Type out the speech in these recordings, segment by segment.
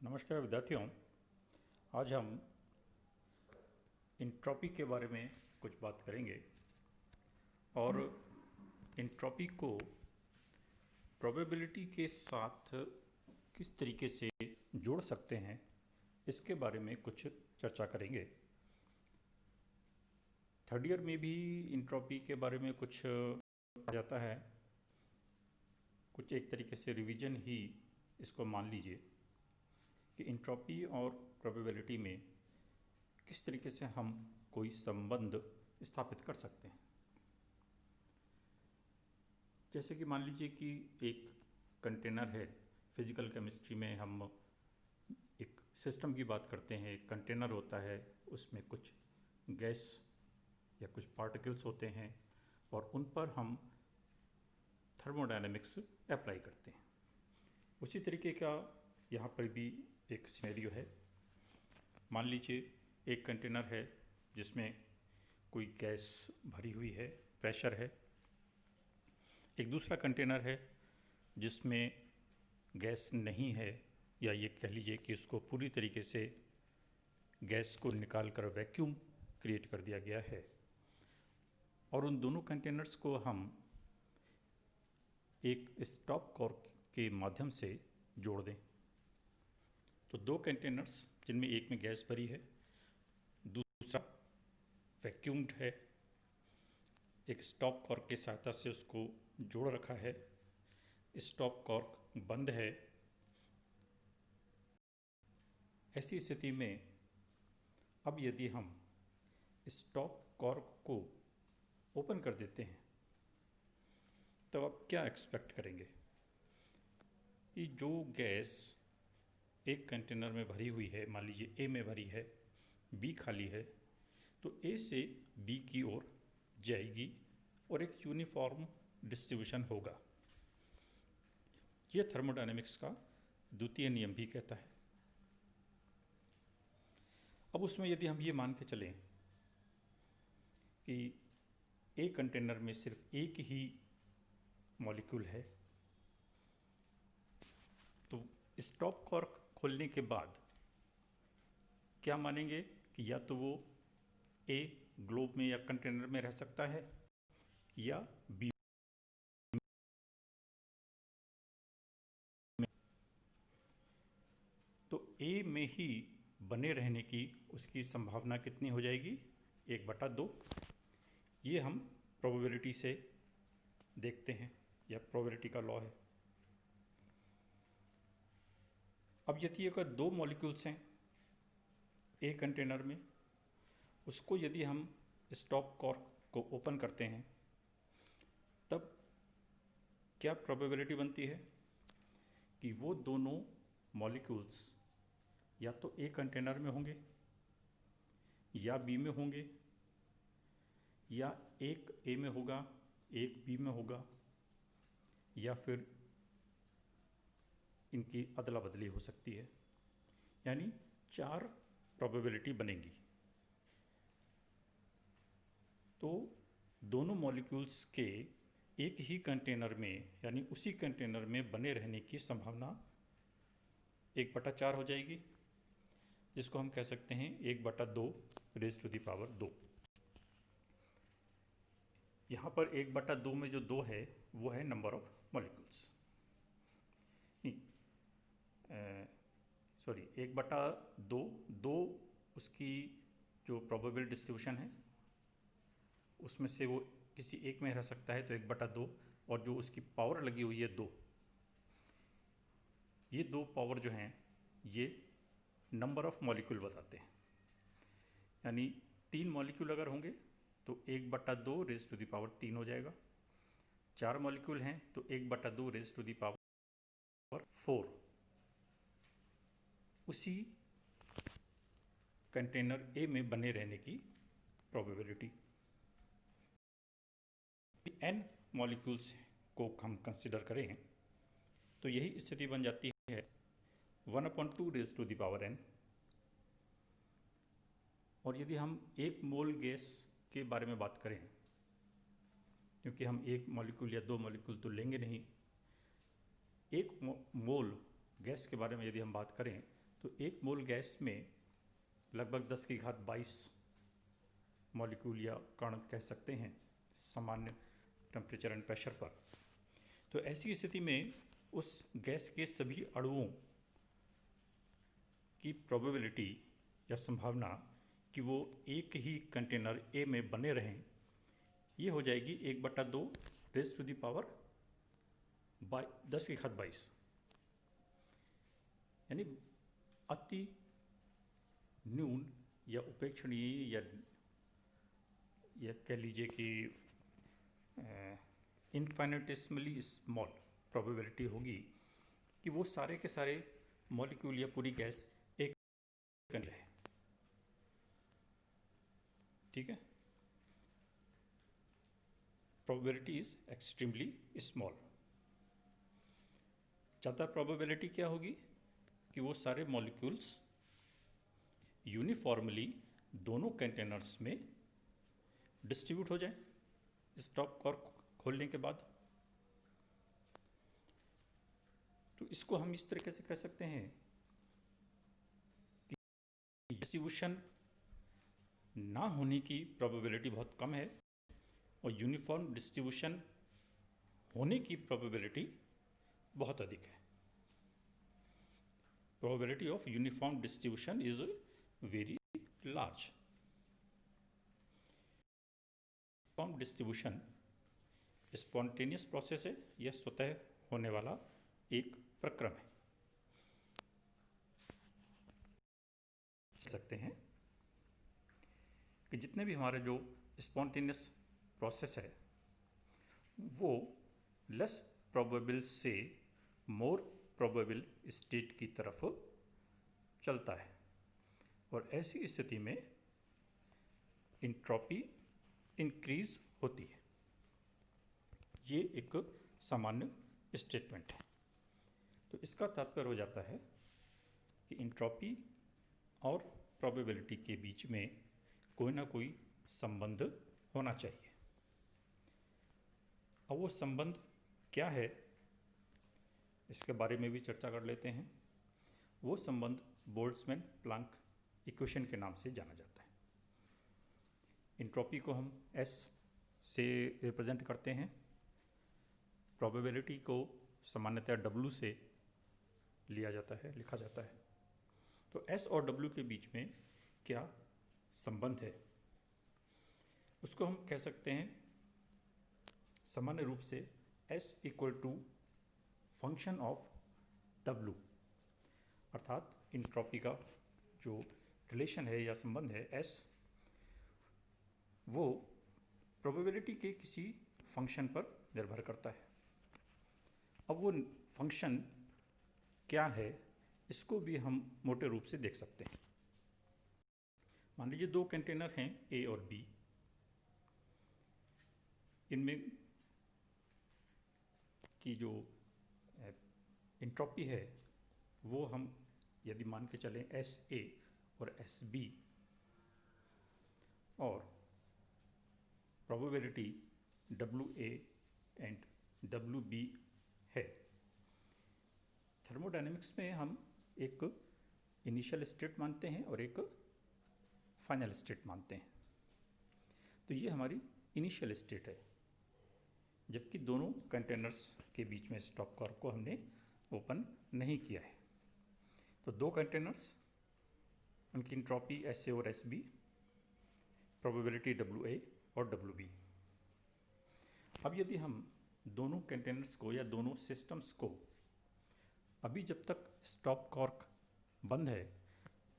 नमस्कार विद्यार्थियों। आज हम इंट्रॉपी के बारे में कुछ बात करेंगे और इंट्रॉपी को प्रोबेबिलिटी के साथ किस तरीके से जोड़ सकते हैं इसके बारे में कुछ चर्चा करेंगे। थर्ड ईयर में भी इंट्रॉपी के बारे में कुछ आ जाता है, कुछ एक तरीके से रिवीजन ही इसको मान लीजिए कि इंट्रॉपी और प्रोबेबिलिटी में किस तरीके से हम कोई संबंध स्थापित कर सकते हैं। जैसे कि मान लीजिए कि एक कंटेनर है। फिजिकल केमिस्ट्री में हम एक सिस्टम की बात करते हैं। एक कंटेनर होता है, उसमें कुछ गैस या कुछ पार्टिकल्स होते हैं और उन पर हम थर्मोडायनेमिक्स अप्लाई करते हैं। उसी तरीके का यहाँ पर भी एक सिनेरियो है। मान लीजिए एक कंटेनर है जिसमें कोई गैस भरी हुई है, प्रेशर है। एक दूसरा कंटेनर है जिसमें गैस नहीं है, या ये कह लीजिए कि उसको पूरी तरीके से गैस को निकाल कर वैक्यूम क्रिएट कर दिया गया है। और उन दोनों कंटेनर्स को हम एक स्टॉप कॉर्क के माध्यम से जोड़ दें। तो दो कंटेनर्स जिनमें एक में गैस भरी है, दूसरा वैक्यूम्ड है, एक स्टॉप कॉर्क की सहायता से उसको जोड़ रखा है। स्टॉप कॉर्क बंद है। ऐसी स्थिति में अब यदि हम स्टॉप कॉर्क को ओपन कर देते हैं तो आप क्या एक्सपेक्ट करेंगे कि जो गैस एक कंटेनर में भरी हुई है, मान लीजिए ए में भरी है, बी खाली है, तो ए से बी की ओर जाएगी और एक यूनिफॉर्म डिस्ट्रीब्यूशन होगा। यह थर्मोडायनेमिक्स का द्वितीय नियम भी कहता है। अब उसमें यदि हम ये मान के चलें कि एक कंटेनर में सिर्फ एक ही मॉलिक्यूल है, तो स्टॉप कॉर्क खोलने के बाद क्या मानेंगे कि या तो वो ए ग्लोब में या कंटेनर में रह सकता है या बी। तो ए में ही बने रहने की उसकी संभावना कितनी हो जाएगी? 1/2। ये हम प्रोबेबिलिटी से देखते हैं, या प्रोबेबिलिटी का लॉ है। अब यदि अगर दो मॉलिक्यूल्स हैं एक कंटेनर में, उसको यदि हम स्टॉप कॉर्क को ओपन करते हैं तब क्या प्रोबेबिलिटी बनती है कि वो दोनों मॉलिक्यूल्स या तो ए कंटेनर में होंगे या बी में होंगे, या एक ए में होगा एक बी में होगा, या फिर इनकी अदला बदली हो सकती है। यानी 4 प्रोबेबिलिटी बनेंगी। तो दोनों मॉलिक्यूल्स के एक ही कंटेनर में, यानी उसी कंटेनर में बने रहने की संभावना 1/4 हो जाएगी, जिसको हम कह सकते हैं 1/2 रेज़ टू द पावर 2। यहाँ पर 1/2 में जो 2 है वो है नंबर ऑफ मॉलिक्यूल्स। सॉरी, 1/2 2 उसकी जो प्रोबेबल डिस्ट्रीब्यूशन है उसमें से वो किसी एक में रह सकता है, तो 1/2, और जो उसकी पावर लगी हुई है 2, ये 2 पावर जो हैं ये नंबर ऑफ मॉलिक्यूल बताते हैं। यानी 3 मॉलिक्यूल अगर होंगे तो 1/2 रेज़ टू द पावर 3 हो जाएगा। 4 मॉलिक्यूल हैं तो 1/2 रेज़ टू द पावर 4 उसी कंटेनर ए में बने रहने की प्रोबेबिलिटी। n मॉलिक्यूल्स को हम कंसिडर करें तो यही स्थिति बन जाती है 1/2 raise to the power n। और यदि हम एक मोल गैस के बारे में बात करें, क्योंकि हम एक मॉलिक्यूल या 2 मॉलिक्यूल तो लेंगे नहीं, एक मोल गैस के बारे में यदि हम बात करें तो 1 मोल गैस में लगभग 10 की घात 22 मॉलिक्यूल या कण कह सकते हैं सामान्य टेम्परेचर एंड प्रेशर पर। तो ऐसी स्थिति में उस गैस के सभी अणुओं की प्रोबेबिलिटी या संभावना कि वो एक ही कंटेनर ए में बने रहें, ये हो जाएगी 1/2 रेज़ टू द पावर 10 की घात 22, यानी अति न्यून या उपेक्षणीय या कह लीजिए कि इन्फाइनेटेसिमली स्मॉल प्रोबेबिलिटी होगी कि वो सारे के सारे मॉलिक्यूल या पूरी गैस एक कंटेनर है। ठीक है, प्रोबेबिलिटी इज एक्सट्रीमली स्मॉल। ज़्यादा प्रोबेबिलिटी क्या होगी कि वो सारे मॉलिक्यूल्स यूनिफॉर्मली दोनों कंटेनर्स में डिस्ट्रीब्यूट हो जाए स्टॉप कॉर्क खोलने के बाद। तो इसको हम इस तरीके से कह सकते हैं कि डिस्ट्रीब्यूशन ना होने की प्रोबेबिलिटी बहुत कम है और यूनिफॉर्म डिस्ट्रीब्यूशन होने की प्रोबेबिलिटी बहुत अधिक है। Probability of uniform distribution is very large. Uniform distribution spontaneous process है, यह स्वतः होने वाला एक प्रक्रम है। सकते हैं कि जितने भी हमारे जो स्पॉन्टेनियस प्रोसेस है वो लेस प्रोबेबल से मोर प्रोबेबल स्टेट की तरफ चलता है और ऐसी स्थिति में इंट्रॉपी इंक्रीज होती है। ये एक सामान्य स्टेटमेंट है। तो इसका तात्पर्य हो जाता है कि इंट्रॉपी और प्रोबेबिलिटी के बीच में कोई ना कोई संबंध होना चाहिए। अब वो संबंध क्या है, इसके बारे में भी चर्चा कर लेते हैं। वो संबंध बोल्ट्जमैन प्लांक इक्वेशन के नाम से जाना जाता है। इंट्रॉपी को हम S से रिप्रेजेंट करते हैं, प्रोबेबिलिटी को सामान्यतः W से लिया जाता है, लिखा जाता है। तो S और W के बीच में क्या संबंध है उसको हम कह सकते हैं सामान्य रूप से S equal to function of W, अर्थात इंट्रॉपी का जो रिलेशन है या संबंध है S, वो प्रोबेबिलिटी के किसी फंक्शन पर निर्भर करता है। अब वो फंक्शन क्या है इसको भी हम मोटे रूप से देख सकते हैं। मान लीजिए 2 कंटेनर हैं A और B, इनमें की जो इंट्रॉपी है वो हम यदि मान के चलें SA और SB और प्रोबेबिलिटी WA एंड WB है। थर्मोडायनेमिक्स में हम एक इनिशियल स्टेट मानते हैं और एक फाइनल स्टेट मानते हैं। तो ये हमारी इनिशियल स्टेट है, जबकि दोनों कंटेनर्स के बीच में स्टॉप कॉर्क को हमने ओपन नहीं किया है। तो 2 कंटेनर्स, उनकी इंट्रॉपी SA और SB, प्रोबेबिलिटी WA और WB। अब यदि हम दोनों कंटेनर्स को या दोनों सिस्टम्स को अभी जब तक स्टॉप कॉर्क बंद है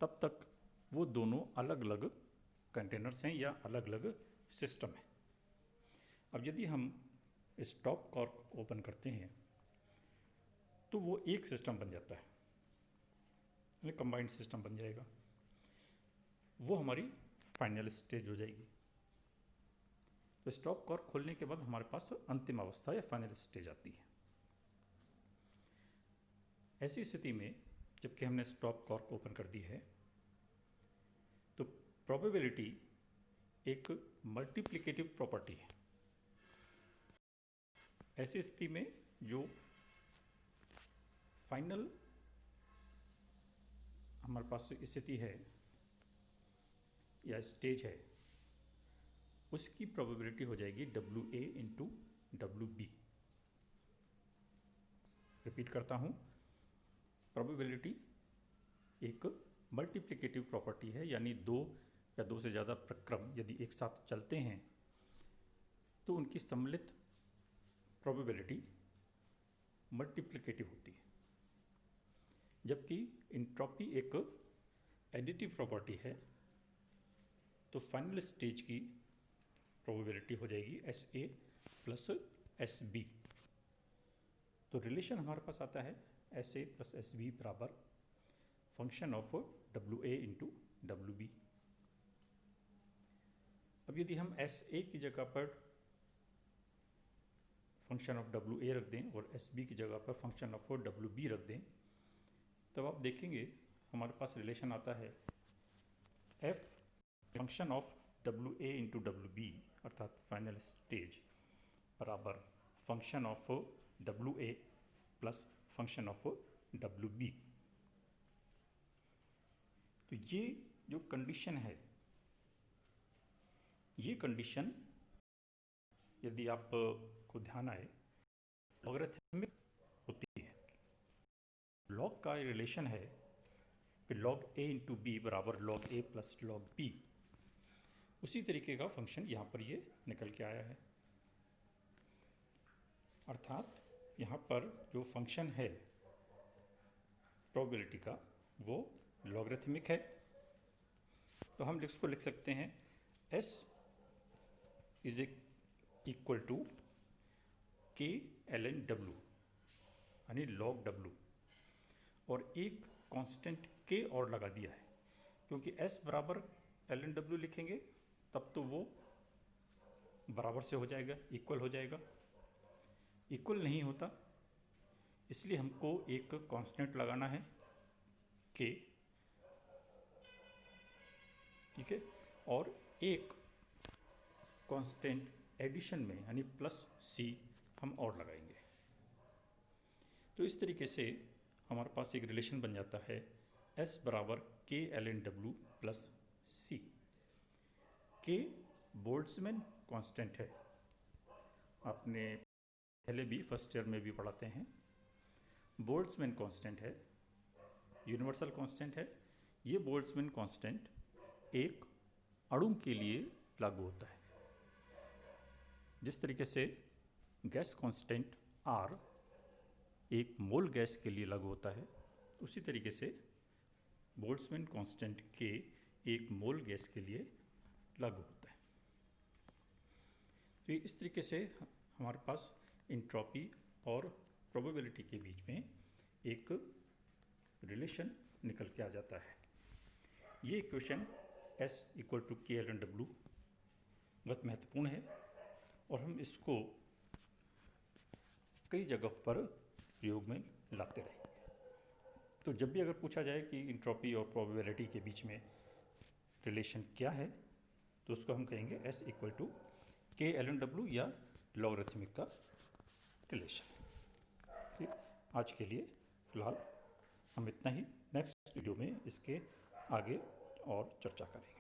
तब तक वो दोनों अलग अलग कंटेनर्स हैं या अलग अलग सिस्टम है। अब यदि हम स्टॉप कॉर्क ओपन करते हैं तो वो एक सिस्टम बन जाता है, कंबाइंड सिस्टम बन जाएगा। वो हमारी फाइनल स्टेज हो जाएगी। तो स्टॉप कॉर्क खोलने के बाद हमारे पास अंतिम अवस्था या फाइनल स्टेज आती है। ऐसी स्थिति में जबकि हमने स्टॉप कॉर्क ओपन कर दी है तो प्रोबेबिलिटी एक मल्टीप्लिकेटिव प्रॉपर्टी है। ऐसी स्थिति में जो फाइनल हमारे पास स्थिति है या स्टेज है, उसकी प्रोबेबिलिटी हो जाएगी WA इंटू WB। रिपीट करता हूँ, प्रोबेबिलिटी एक मल्टीप्लिकेटिव प्रॉपर्टी है, यानी दो या दो से ज़्यादा प्रक्रम यदि एक साथ चलते हैं तो उनकी सम्मिलित प्रोबेबिलिटी मल्टीप्लिकेटिव होती है। जबकि इंट्रॉपी एक एडिटिव प्रॉपर्टी है, तो फाइनल स्टेज की प्रोबेबिलिटी हो जाएगी SA प्लस SB। तो रिलेशन हमारे पास आता है SA प्लस SB बराबर function of WA into WB। अब यदि हम SA की जगह पर फंक्शन ऑफ WA रख दें और SB की जगह पर फंक्शन ऑफ WB रख दें, तब आप देखेंगे हमारे पास रिलेशन आता है F function of WA into WB अर्थात फाइनल स्टेज बराबर function of WA plus function of WB। तो ये जो कंडीशन है, ये कंडीशन यदि आप को ध्यान आए लॉगरिथमिक होती है। लॉग का रिलेशन है कि log A इंटू बी बराबर log A plus log B। उसी तरीके का फंक्शन यहाँ पर ये निकल के आया है, अर्थात यहाँ पर जो फंक्शन है प्रोबेबिलिटी का वो लॉगरिथमिक है। तो हम इसको लिख सकते हैं S is equal to K ln W यानी log W, और एक कांस्टेंट K और लगा दिया है, क्योंकि S बराबर ln W लिखेंगे तब तो वो बराबर से हो जाएगा, इक्वल हो जाएगा। इक्वल नहीं होता, इसलिए हमको एक कांस्टेंट लगाना है K, ठीक है, और एक कांस्टेंट एडिशन में यानी प्लस C हम और लगाएंगे। तो इस तरीके से हमारे पास एक रिलेशन बन जाता है S बराबर K ln W plus C। K Boltzmann constant है, आपने पहले भी फर्स्ट ईयर में भी पढ़ाते हैं। बोल्ट्जमैन कांस्टेंट है, यूनिवर्सल कांस्टेंट है। ये बोल्ट्जमैन कांस्टेंट एक अणु के लिए लागू होता है। जिस तरीके से गैस कांस्टेंट R एक मोल गैस के लिए लागू होता है, उसी तरीके से बोल्ट्जमैन कांस्टेंट K एक मोल गैस के लिए लागू होता है। तो इस तरीके से हमारे पास इंट्रॉपी और प्रोबेबिलिटी के बीच में एक रिलेशन निकल के आ जाता है। ये equation S equal to K ln W बहुत महत्वपूर्ण है, और हम इसको कई जगह पर प्रयोग में लाते रहेंगे। तो जब भी अगर पूछा जाए कि इंट्रॉपी और प्रोबेबिलिटी के बीच में रिलेशन क्या है, तो उसको हम कहेंगे S equal to K ln W या लॉगरिथमिक का रिलेशन। ठीक, आज के लिए फिलहाल हम इतना ही। नेक्स्ट वीडियो में इसके आगे और चर्चा करेंगे।